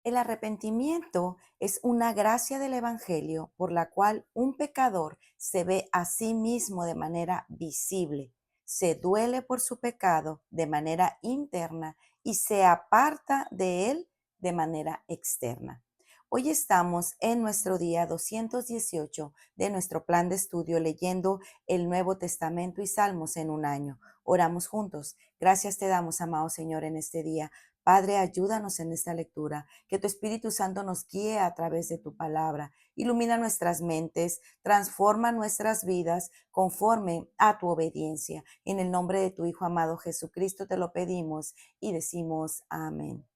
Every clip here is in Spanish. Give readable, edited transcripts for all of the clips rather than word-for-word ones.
El arrepentimiento es una gracia del Evangelio por la cual un pecador se ve a sí mismo de manera visible, se duele por su pecado de manera interna y se aparta de él de manera externa. Hoy estamos en nuestro día 218 de nuestro plan de estudio leyendo el Nuevo Testamento y Salmos en un año. Oramos juntos. Gracias te damos, amado Señor, en este día. Padre, ayúdanos en esta lectura, que tu Espíritu Santo nos guíe a través de tu palabra. Ilumina nuestras mentes, transforma nuestras vidas conforme a tu obediencia. En el nombre de tu Hijo amado Jesucristo te lo pedimos y decimos amén.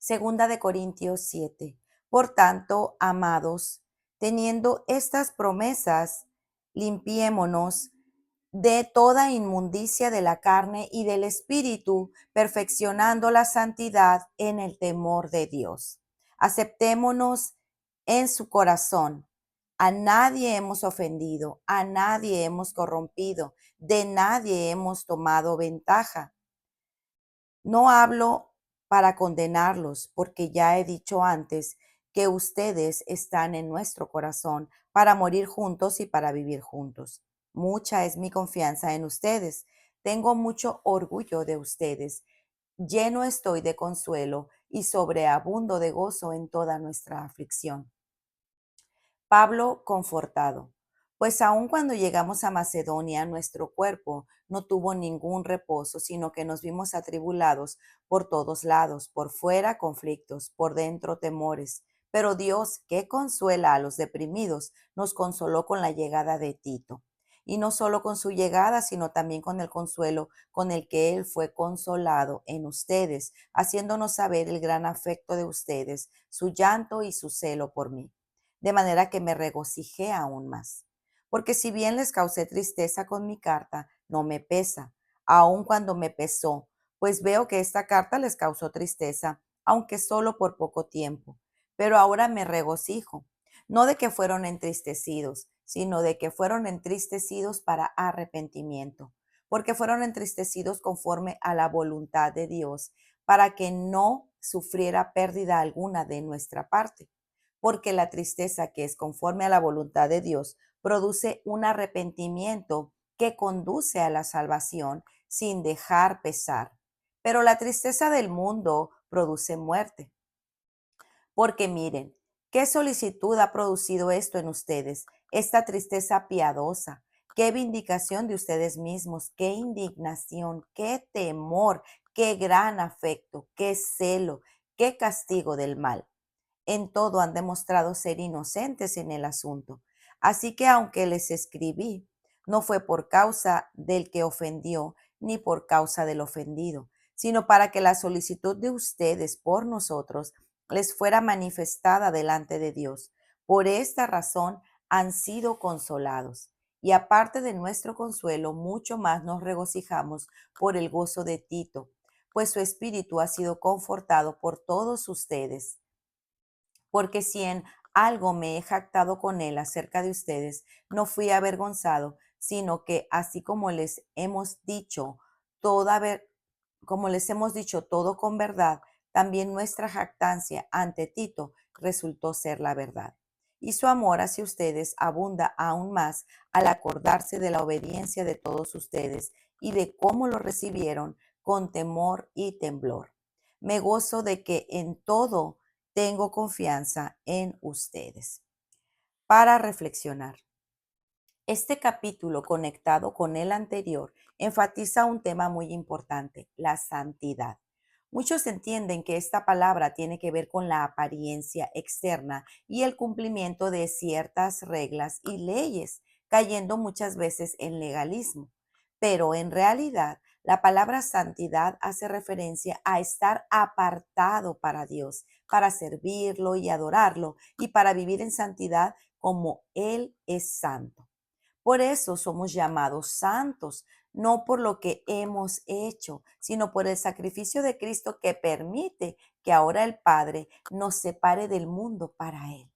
Segunda de Corintios 7. Por tanto, amados, teniendo estas promesas, limpiémonos de toda inmundicia de la carne y del espíritu, perfeccionando la santidad en el temor de Dios. Aceptémonos en su corazón. A nadie hemos ofendido, a nadie hemos corrompido, de nadie hemos tomado ventaja. No hablo para condenarlos, porque ya he dicho antes que ustedes están en nuestro corazón para morir juntos y para vivir juntos. Mucha es mi confianza en ustedes. Tengo mucho orgullo de ustedes. Lleno estoy de consuelo y sobreabundo de gozo en toda nuestra aflicción. Pablo confortado. Pues aun cuando llegamos a Macedonia, nuestro cuerpo no tuvo ningún reposo, sino que nos vimos atribulados por todos lados, por fuera conflictos, por dentro temores. Pero Dios, que consuela a los deprimidos, nos consoló con la llegada de Tito. Y no solo con su llegada, sino también con el consuelo con el que Él fue consolado en ustedes, haciéndonos saber el gran afecto de ustedes, su llanto y su celo por mí, de manera que me regocijé aún más. Porque si bien les causé tristeza con mi carta, no me pesa, aun cuando me pesó, pues veo que esta carta les causó tristeza, aunque solo por poco tiempo. Pero ahora me regocijo, no de que fueron entristecidos, sino de que fueron entristecidos para arrepentimiento, porque fueron entristecidos conforme a la voluntad de Dios, para que no sufriera pérdida alguna de nuestra parte, porque la tristeza que es conforme a la voluntad de Dios produce un arrepentimiento que conduce a la salvación sin dejar pesar. Pero la tristeza del mundo produce muerte. Porque miren, qué solicitud ha producido esto en ustedes, esta tristeza piadosa, qué vindicación de ustedes mismos, qué indignación, qué temor, qué gran afecto, qué celo, qué castigo del mal. En todo han demostrado ser inocentes en el asunto. Así que aunque les escribí, no fue por causa del que ofendió, ni por causa del ofendido, sino para que la solicitud de ustedes por nosotros les fuera manifestada delante de Dios. Por esta razón han sido consolados. Y aparte de nuestro consuelo, mucho más nos regocijamos por el gozo de Tito, pues su espíritu ha sido confortado por todos ustedes. Porque si en algo me he jactado con él acerca de ustedes, no fui avergonzado, sino que así como les hemos dicho toda ver, como les hemos dicho todo con verdad, también nuestra jactancia ante Tito resultó ser la verdad. Y su amor hacia ustedes abunda aún más al acordarse de la obediencia de todos ustedes y de cómo lo recibieron con temor y temblor. Me gozo de que en todo tengo confianza en ustedes. Para reflexionar. Este capítulo, conectado con el anterior, enfatiza un tema muy importante, la santidad. Muchos entienden que esta palabra tiene que ver con la apariencia externa y el cumplimiento de ciertas reglas y leyes, cayendo muchas veces en legalismo. Pero en realidad, la palabra santidad hace referencia a estar apartado para Dios, para servirlo y adorarlo, y para vivir en santidad como Él es santo. Por eso somos llamados santos, no por lo que hemos hecho, sino por el sacrificio de Cristo que permite que ahora el Padre nos separe del mundo para Él.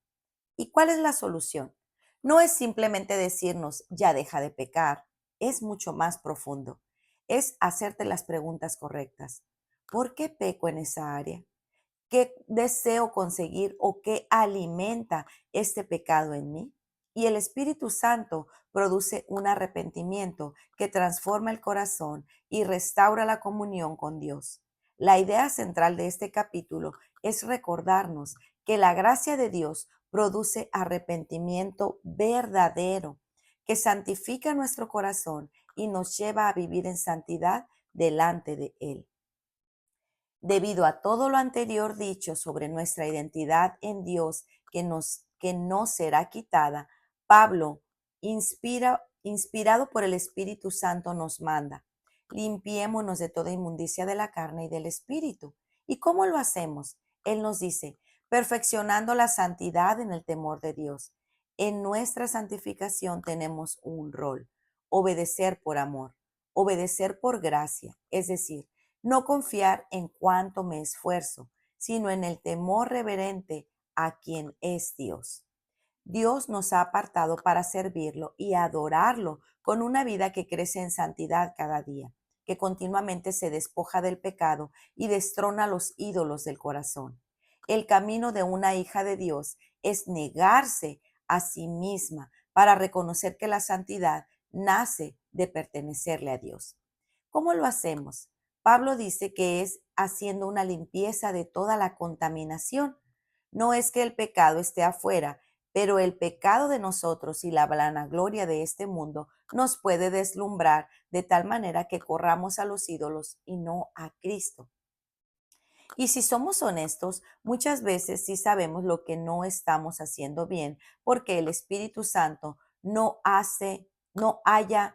¿Y cuál es la solución? No es simplemente decirnos, ya deja de pecar, es mucho más profundo. Es hacerte las preguntas correctas. ¿Por qué peco en esa área? ¿Qué deseo conseguir o qué alimenta este pecado en mí? Y el Espíritu Santo produce un arrepentimiento que transforma el corazón y restaura la comunión con Dios. La idea central de este capítulo es recordarnos que la gracia de Dios produce arrepentimiento verdadero, que santifica nuestro corazón y nos lleva a vivir en santidad delante de Él. Debido a todo lo anterior dicho sobre nuestra identidad en Dios que no será quitada, Pablo, inspirado por el Espíritu Santo, nos manda: limpiémonos de toda inmundicia de la carne y del espíritu. ¿Y cómo lo hacemos? Él nos dice: perfeccionando la santidad en el temor de Dios. En nuestra santificación tenemos un rol: obedecer por amor, obedecer por gracia, es decir, no confiar en cuánto me esfuerzo, sino en el temor reverente a quien es Dios. Dios nos ha apartado para servirlo y adorarlo con una vida que crece en santidad cada día, que continuamente se despoja del pecado y destrona los ídolos del corazón. El camino de una hija de Dios es negarse a sí misma para reconocer que la santidad nace de pertenecerle a Dios. ¿Cómo lo hacemos? Pablo dice que es haciendo una limpieza de toda la contaminación. No es que el pecado esté afuera, pero el pecado de nosotros y la vanagloria de este mundo nos puede deslumbrar de tal manera que corramos a los ídolos y no a Cristo. Y si somos honestos, muchas veces sí sabemos lo que no estamos haciendo bien, porque el Espíritu Santo no haya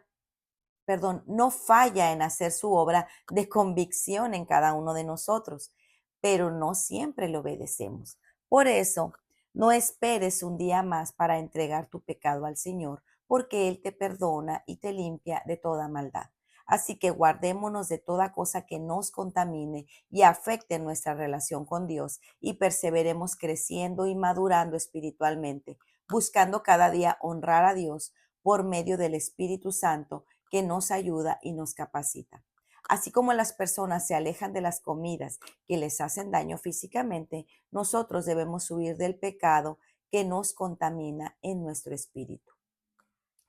no falla en hacer su obra de convicción en cada uno de nosotros, pero no siempre le obedecemos. Por eso, no esperes un día más para entregar tu pecado al Señor, porque Él te perdona y te limpia de toda maldad. Así que guardémonos de toda cosa que nos contamine y afecte nuestra relación con Dios y perseveremos creciendo y madurando espiritualmente, buscando cada día honrar a Dios por medio del Espíritu Santo que nos ayuda y nos capacita. Así como las personas se alejan de las comidas que les hacen daño físicamente, nosotros debemos huir del pecado que nos contamina en nuestro espíritu.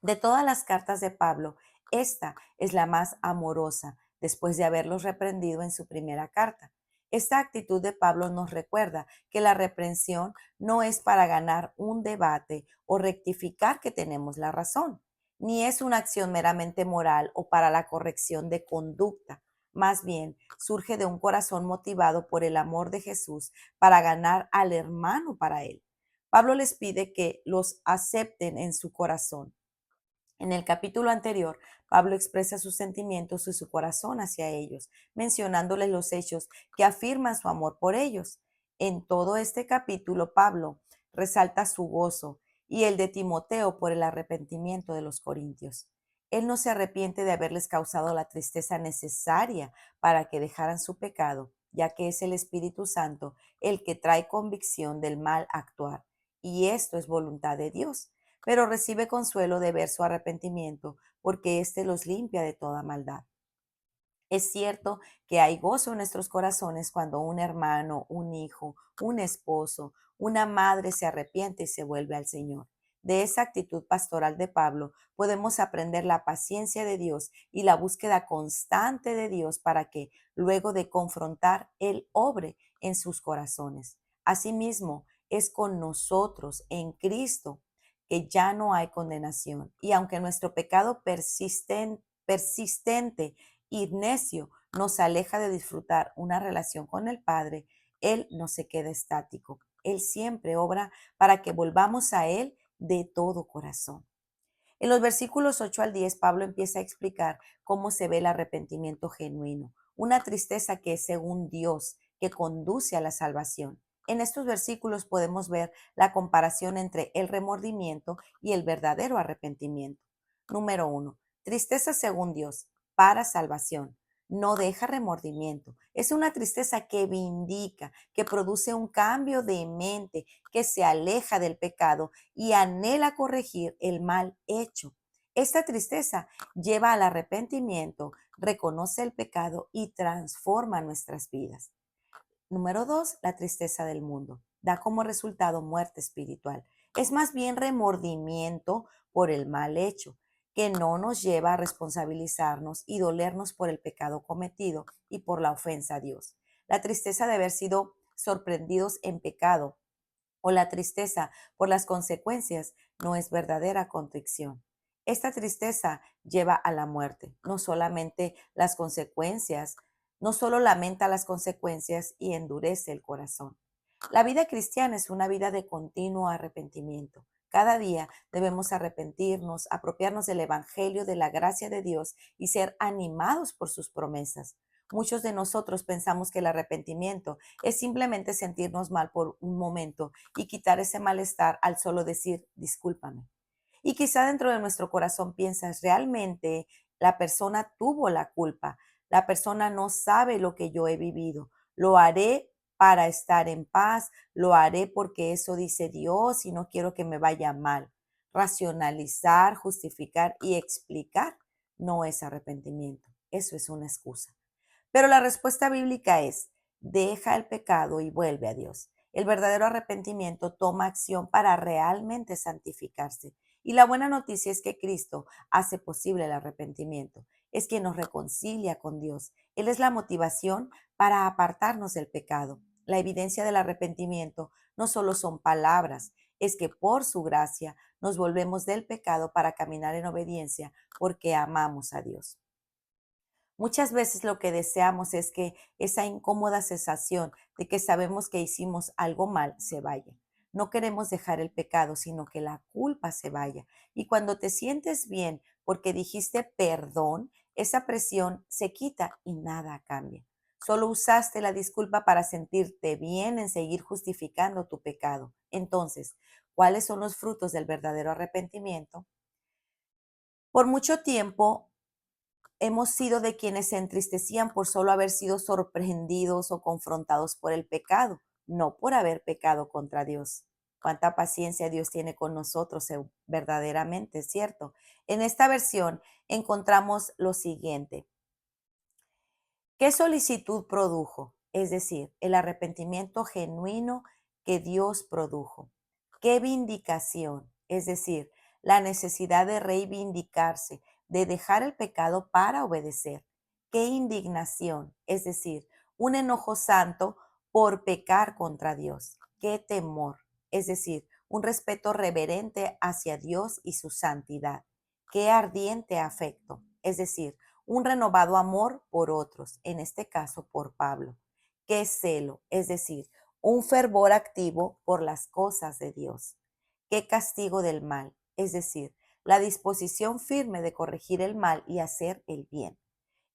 De todas las cartas de Pablo, esta es la más amorosa después de haberlos reprendido en su primera carta. Esta actitud de Pablo nos recuerda que la reprensión no es para ganar un debate o rectificar que tenemos la razón, ni es una acción meramente moral o para la corrección de conducta. Más bien, surge de un corazón motivado por el amor de Jesús para ganar al hermano para él. Pablo les pide que los acepten en su corazón. En el capítulo anterior, Pablo expresa sus sentimientos y su corazón hacia ellos, mencionándoles los hechos que afirman su amor por ellos. En todo este capítulo, Pablo resalta su gozo y el de Timoteo por el arrepentimiento de los corintios. Él no se arrepiente de haberles causado la tristeza necesaria para que dejaran su pecado, ya que es el Espíritu Santo el que trae convicción del mal actuar. Y esto es voluntad de Dios, pero recibe consuelo de ver su arrepentimiento, porque éste los limpia de toda maldad. Es cierto que hay gozo en nuestros corazones cuando un hermano, un hijo, un esposo, una madre se arrepiente y se vuelve al Señor. De esa actitud pastoral de Pablo podemos aprender la paciencia de Dios y la búsqueda constante de Dios para que, luego de confrontar, Él obre en sus corazones. Asimismo, es con nosotros en Cristo que ya no hay condenación. Y aunque nuestro pecado persistente y necio nos aleja de disfrutar una relación con el Padre, Él no se queda estático. Él siempre obra para que volvamos a Él de todo corazón. En los versículos 8 al 10, Pablo empieza a explicar cómo se ve el arrepentimiento genuino, una tristeza que es según Dios, que conduce a la salvación. En estos versículos podemos ver la comparación entre el remordimiento y el verdadero arrepentimiento. Número 1. Tristeza según Dios, para salvación. No deja remordimiento. Es una tristeza que vindica, que produce un cambio de mente, que se aleja del pecado y anhela corregir el mal hecho. Esta tristeza lleva al arrepentimiento, reconoce el pecado y transforma nuestras vidas. Número 2, la tristeza del mundo. Da como resultado muerte espiritual. Es más bien remordimiento por el mal hecho, que no nos lleva a responsabilizarnos y dolernos por el pecado cometido y por la ofensa a Dios. La tristeza de haber sido sorprendidos en pecado o la tristeza por las consecuencias no es verdadera contrición. Esta tristeza lleva a la muerte, no solamente las consecuencias, no solo lamenta las consecuencias y endurece el corazón. La vida cristiana es una vida de continuo arrepentimiento. Cada día debemos arrepentirnos, apropiarnos del Evangelio, de la gracia de Dios y ser animados por sus promesas. Muchos de nosotros pensamos que el arrepentimiento es simplemente sentirnos mal por un momento y quitar ese malestar al solo decir discúlpame. Y quizá dentro de nuestro corazón piensas, realmente la persona tuvo la culpa, la persona no sabe lo que yo he vivido, lo haré para estar en paz, lo haré porque eso dice Dios y no quiero que me vaya mal. Racionalizar, justificar y explicar no es arrepentimiento, eso es una excusa. Pero la respuesta bíblica es, deja el pecado y vuelve a Dios. El verdadero arrepentimiento toma acción para realmente santificarse. Y la buena noticia es que Cristo hace posible el arrepentimiento. Es quien nos reconcilia con Dios. Él es la motivación para apartarnos del pecado. La evidencia del arrepentimiento no solo son palabras, es que por su gracia nos volvemos del pecado para caminar en obediencia porque amamos a Dios. Muchas veces lo que deseamos es que esa incómoda sensación de que sabemos que hicimos algo mal se vaya. No queremos dejar el pecado, sino que la culpa se vaya. Y cuando te sientes bien porque dijiste perdón, esa presión se quita y nada cambia. Solo usaste la disculpa para sentirte bien en seguir justificando tu pecado. Entonces, ¿cuáles son los frutos del verdadero arrepentimiento? Por mucho tiempo hemos sido de quienes se entristecían por solo haber sido sorprendidos o confrontados por el pecado, no por haber pecado contra Dios. Cuánta paciencia Dios tiene con nosotros, verdaderamente, ¿cierto? En esta versión encontramos lo siguiente. ¿Qué solicitud produjo? Es decir, el arrepentimiento genuino que Dios produjo. ¿Qué vindicación? Es decir, la necesidad de reivindicarse, de dejar el pecado para obedecer. ¿Qué indignación? Es decir, un enojo santo por pecar contra Dios. ¿Qué temor? Es decir, un respeto reverente hacia Dios y su santidad. ¿Qué ardiente afecto? Es decir, un renovado amor por otros, en este caso por Pablo. ¿Qué celo? Es decir, un fervor activo por las cosas de Dios. ¿Qué castigo del mal? Es decir, la disposición firme de corregir el mal y hacer el bien.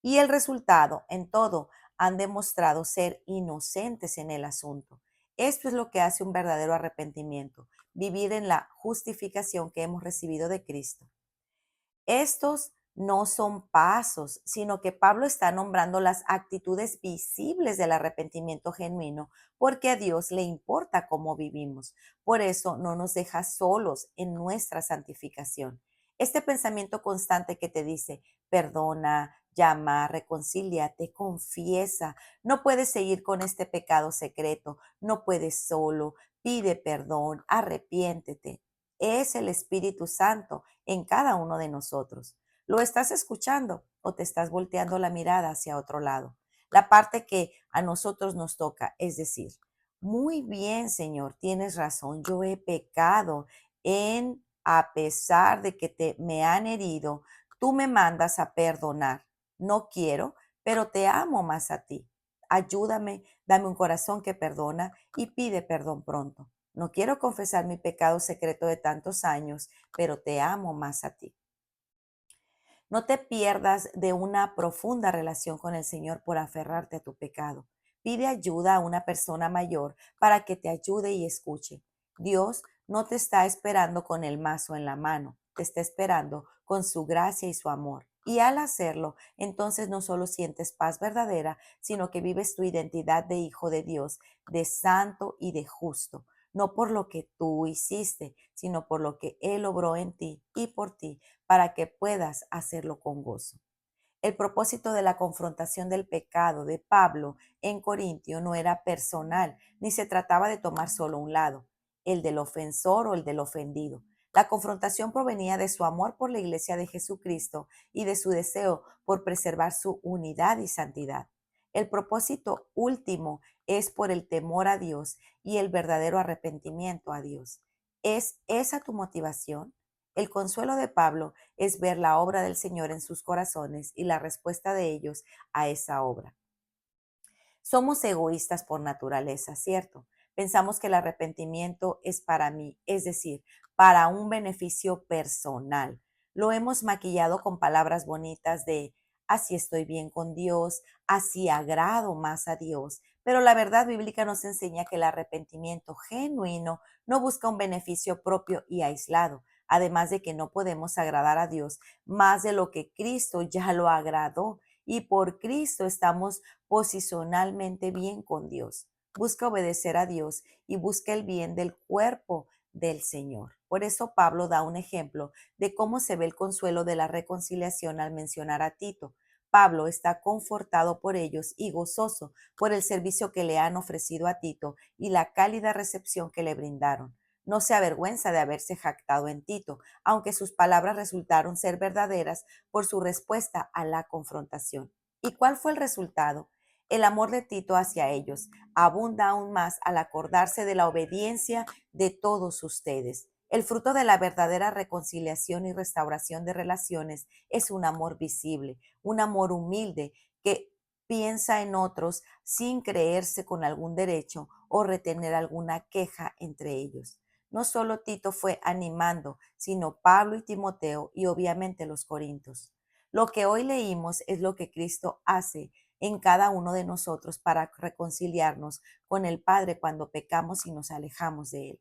Y el resultado, en todo, han demostrado ser inocentes en el asunto. Esto es lo que hace un verdadero arrepentimiento, vivir en la justificación que hemos recibido de Cristo. Estos no son pasos, sino que Pablo está nombrando las actitudes visibles del arrepentimiento genuino, porque a Dios le importa cómo vivimos. Por eso no nos deja solos en nuestra santificación. Este pensamiento constante que te dice, perdona, llama, reconcíliate, confiesa, no puedes seguir con este pecado secreto, no puedes solo, pide perdón, arrepiéntete. Es el Espíritu Santo en cada uno de nosotros. ¿Lo estás escuchando o te estás volteando la mirada hacia otro lado? La parte que a nosotros nos toca, es decir, muy bien, Señor, tienes razón, yo he pecado a pesar de que me han herido, tú me mandas a perdonar. No quiero, pero te amo más a ti. Ayúdame, dame un corazón que perdona y pide perdón pronto. No quiero confesar mi pecado secreto de tantos años, pero te amo más a ti. No te pierdas de una profunda relación con el Señor por aferrarte a tu pecado. Pide ayuda a una persona mayor para que te ayude y escuche. Dios no te está esperando con el mazo en la mano, te está esperando con su gracia y su amor. Y al hacerlo, entonces no solo sientes paz verdadera, sino que vives tu identidad de hijo de Dios, de santo y de justo, no por lo que tú hiciste, sino por lo que Él obró en ti y por ti para que puedas hacerlo con gozo. El propósito de la confrontación del pecado de Pablo en Corintio no era personal, ni se trataba de tomar solo un lado, el del ofensor o el del ofendido. La confrontación provenía de su amor por la iglesia de Jesucristo y de su deseo por preservar su unidad y santidad. El propósito último es por el temor a Dios y el verdadero arrepentimiento a Dios. ¿Es esa tu motivación? El consuelo de Pablo es ver la obra del Señor en sus corazones y la respuesta de ellos a esa obra. Somos egoístas por naturaleza, ¿cierto? Pensamos que el arrepentimiento es para mí, es decir, para un beneficio personal. Lo hemos maquillado con palabras bonitas de así estoy bien con Dios, así agrado más a Dios. Pero la verdad bíblica nos enseña que el arrepentimiento genuino no busca un beneficio propio y aislado, además de que no podemos agradar a Dios más de lo que Cristo ya lo agradó y por Cristo estamos posicionalmente bien con Dios. Busca obedecer a Dios y busca el bien del cuerpo del Señor. Por eso Pablo da un ejemplo de cómo se ve el consuelo de la reconciliación al mencionar a Tito. Pablo está confortado por ellos y gozoso por el servicio que le han ofrecido a Tito y la cálida recepción que le brindaron. No se avergüenza de haberse jactado en Tito, aunque sus palabras resultaron ser verdaderas por su respuesta a la confrontación. ¿Y cuál fue el resultado? El amor de Tito hacia ellos abunda aún más al acordarse de la obediencia de todos ustedes. El fruto de la verdadera reconciliación y restauración de relaciones es un amor visible, un amor humilde que piensa en otros sin creerse con algún derecho o retener alguna queja entre ellos. No solo Tito fue animando, sino Pablo y Timoteo y obviamente los corintios. Lo que hoy leímos es lo que Cristo hace en cada uno de nosotros para reconciliarnos con el Padre cuando pecamos y nos alejamos de Él.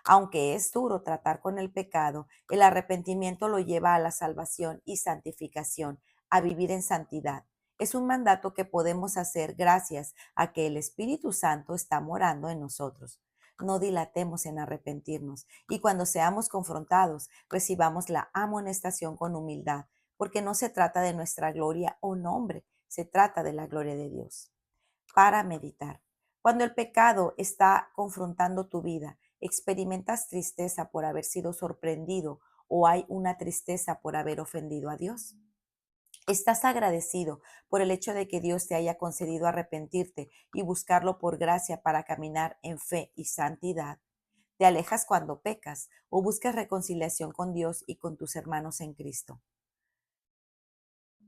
Aunque es duro tratar con el pecado, el arrepentimiento lo lleva a la salvación y santificación, a vivir en santidad. Es un mandato que podemos hacer gracias a que el Espíritu Santo está morando en nosotros. No dilatemos en arrepentirnos y cuando seamos confrontados, recibamos la amonestación con humildad, porque no se trata de nuestra gloria o nombre, se trata de la gloria de Dios. Para meditar. Cuando el pecado está confrontando tu vida, ¿experimentas tristeza por haber sido sorprendido o hay una tristeza por haber ofendido a Dios? ¿Estás agradecido por el hecho de que Dios te haya concedido arrepentirte y buscarlo por gracia para caminar en fe y santidad? ¿Te alejas cuando pecas o buscas reconciliación con Dios y con tus hermanos en Cristo?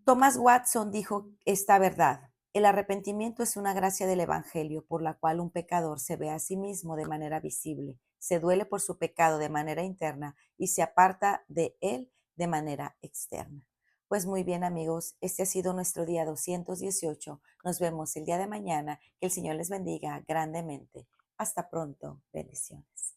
Thomas Watson dijo esta verdad: el arrepentimiento es una gracia del Evangelio por la cual un pecador se ve a sí mismo de manera visible, se duele por su pecado de manera interna y se aparta de él de manera externa. Pues muy bien amigos, este ha sido nuestro día 218. Nos vemos el día de mañana. Que el Señor les bendiga grandemente. Hasta pronto. Bendiciones.